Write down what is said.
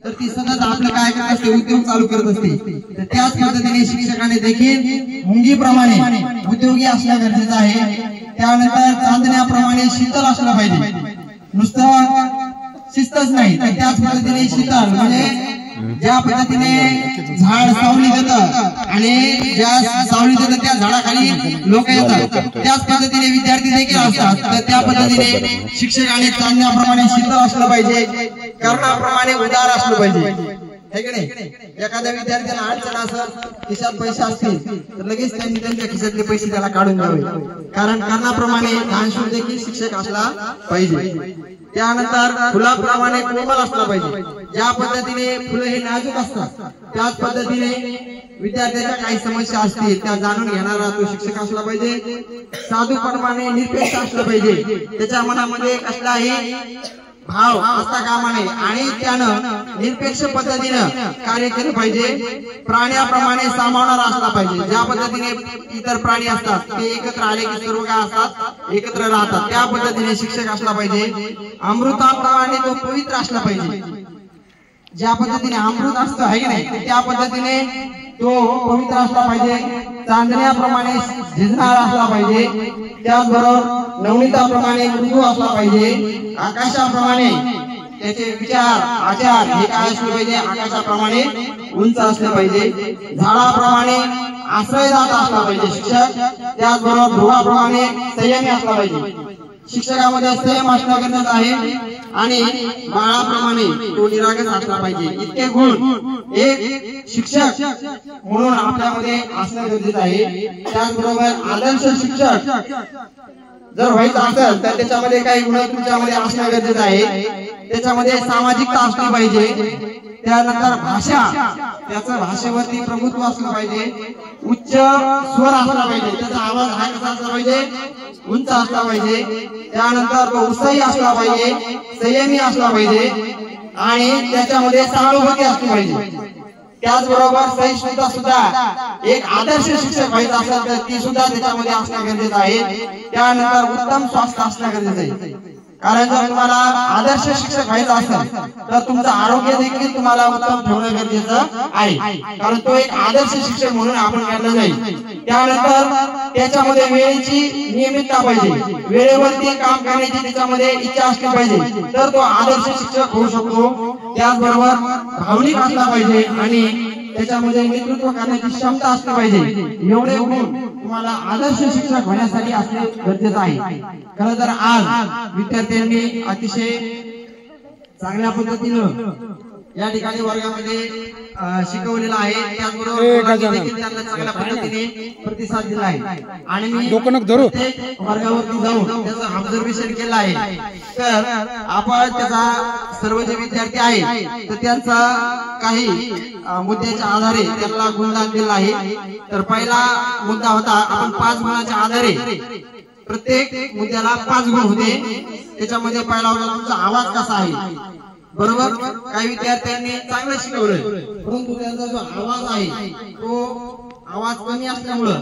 तर ती सतत आपलं काय करत असते, उद्योग चालू करत असते. तर त्याच पद्धतीने शिक्षकाने देखील मुंगीप्रमाणे उद्योगी असणं गरजेचं आहे. त्यानंतर चांदण्याप्रमाणे शीतल असलं पाहिजे, नुसतं शिस्तच नाही तर त्याच पद्धतीने शीतल म्हणजे ज्या पद्धतीने झाड सावली देतं आणि ज्या सावली देतं त्या झाडाखाली लोक येतात, त्याच पद्धतीने विद्यार्थी देखील असतात. तर त्या पद्धतीने शिक्षकाने चांदण्याप्रमाणे शीतल असलं पाहिजे, कर्णाप्रमाणे उदार असलं पाहिजे. हे की नाही, एखाद्या विद्यार्थ्याला अडचण असं खिशात पैसे असतील तर लगेच त्यांनी त्यांच्या खिशातले पैसे त्याला काढून द्यावे, कारण कर्णाप्रमाणे दानशूर देखील शिक्षक असला पाहिजे. त्यानंतर फुलाप्रमाणे कोमल असला पाहिजे. ज्या पद्धतीने फुलं हे नाजूक असतात त्याच पद्धतीने विद्यार्थ्याच्या काही समस्या असतील त्या जाणून घेणारा तो शिक्षक असला पाहिजे. साधूप्रमाणे निरपेक्ष असला पाहिजे, त्याच्या मनामध्ये कसलाही भाव असता कामा नये आणि त्यानं निरपेक्ष पद्धतीनं कार्य केलं पाहिजे. प्राण्याप्रमाणे सामावणारा असला पाहिजे. ज्या पद्धतीने इतर प्राणी असतात ते एकत्र आले की सर्व काय असतात, एकत्र राहतात, त्या पद्धतीने शिक्षक असला पाहिजे. अमृताप्रमाणे तो पवित्र असला पाहिजे. ज्या पद्धतीने अमृत असतं आहे की नाही त्या पद्धतीने तो पवित्र असला पाहिजे. चांदण्याप्रमाणे झिजणारा असला पाहिजे. त्याचबरोबर नवनीताप्रमाणे मृदू असला पाहिजे. आकाशाप्रमाणे त्याचे विचार आचार हे काय असले पाहिजे, आकाशाप्रमाणे उंच असले पाहिजे. झाडाप्रमाणे आश्रयदाता असला पाहिजे शिक्षक. त्याचबरोबर ध्रुवाप्रमाणे संयमी असला पाहिजे. शिक्षकामध्ये संयम असणं गरजेचं आहे आणि बाळाप्रमाणे तो निरागस असला पाहिजे. इतके गुण एक शिक्षक म्हणून आपल्यामध्ये असणं गरजेचं आहे. त्याचबरोबर आदर्श शिक्षक जर व्हायचं असेल तर त्याच्यामध्ये काही गुण तुमच्यामध्ये असणं गरजेचं आहे. त्याच्यामध्ये सामाजिकता असली पाहिजे. त्यानंतर भाषा, त्याचं भाषेवरती प्रभुत्व असलं पाहिजे. उच्च स्वर असला पाहिजे, त्याचा आवाज हा कसा असला पाहिजे, उंच असला पाहिजे. त्यानंतर तो उत्साही असला पाहिजे, संयमी असला पाहिजे आणि त्याच्यामध्ये सहानुभूती असली पाहिजे. त्याचबरोबर सहिष्णुता सुद्धा एक आदर्श शिक्षक व्हायचा असेल तर ती सुद्धा त्याच्यामध्ये असणं गरजेचं आहे. त्यानंतर उत्तम स्वास्थ्य असणं गरजेचं आहे, कारण जर तुम्हाला आदर्श शिक्षक व्हायचं असेल तर तुमचं आरोग्य देखील तुम्हाला उत्तम ठेवणं गरजेचं आहे, कारण तो एक आदर्श शिक्षक म्हणून आपण केलं जाईल. त्यानंतर त्याच्यामध्ये वेळेची नियमितता पाहिजे, वेळेवरती काम करण्याची त्याच्यामध्ये इच्छा असली पाहिजे तर तो आदर्श शिक्षक होऊ शकतो. त्याचबरोबर भावनिक असला पाहिजे आणि त्याच्यामध्ये नेतृत्व करण्याची क्षमता असली पाहिजे. एवढे गुण तुम्हाला आदर्श शिक्षक होण्यासाठी असणे गरजेचं आहे. खरं तर आज विद्यार्थ्यांनी अतिशय चांगल्या पद्धतीनं या ठिकाणी वर्गामध्ये शिकवलेलं आहे. त्याचबरोबर त्यांना चांगल्या पद्धतीने प्रतिसाद दिला आहे आणि मी प्रत्येक वर्गावरती जाऊन त्याचं ऑब्झर्वेशन केलं आहे. तर आपण त्याचा सर्व जे विद्यार्थी आहेत तर त्यांचा काही मुद्द्याच्या आधारे त्यांना गुणदान दिलं आहे. तर पहिला मुद्दा होता आपण 5 गुणाच्या आधारे प्रत्येक मुद्द्याला 5 गुण होते. त्याच्यामध्ये पहिला होता तुमचा आवाज कसा आहे. बरोबर, काही विद्यार्थ्यांनी चांगलं शिकवलं परंतु त्यांचा जो आवाज आहे तो आवाज कमी असल्यामुळं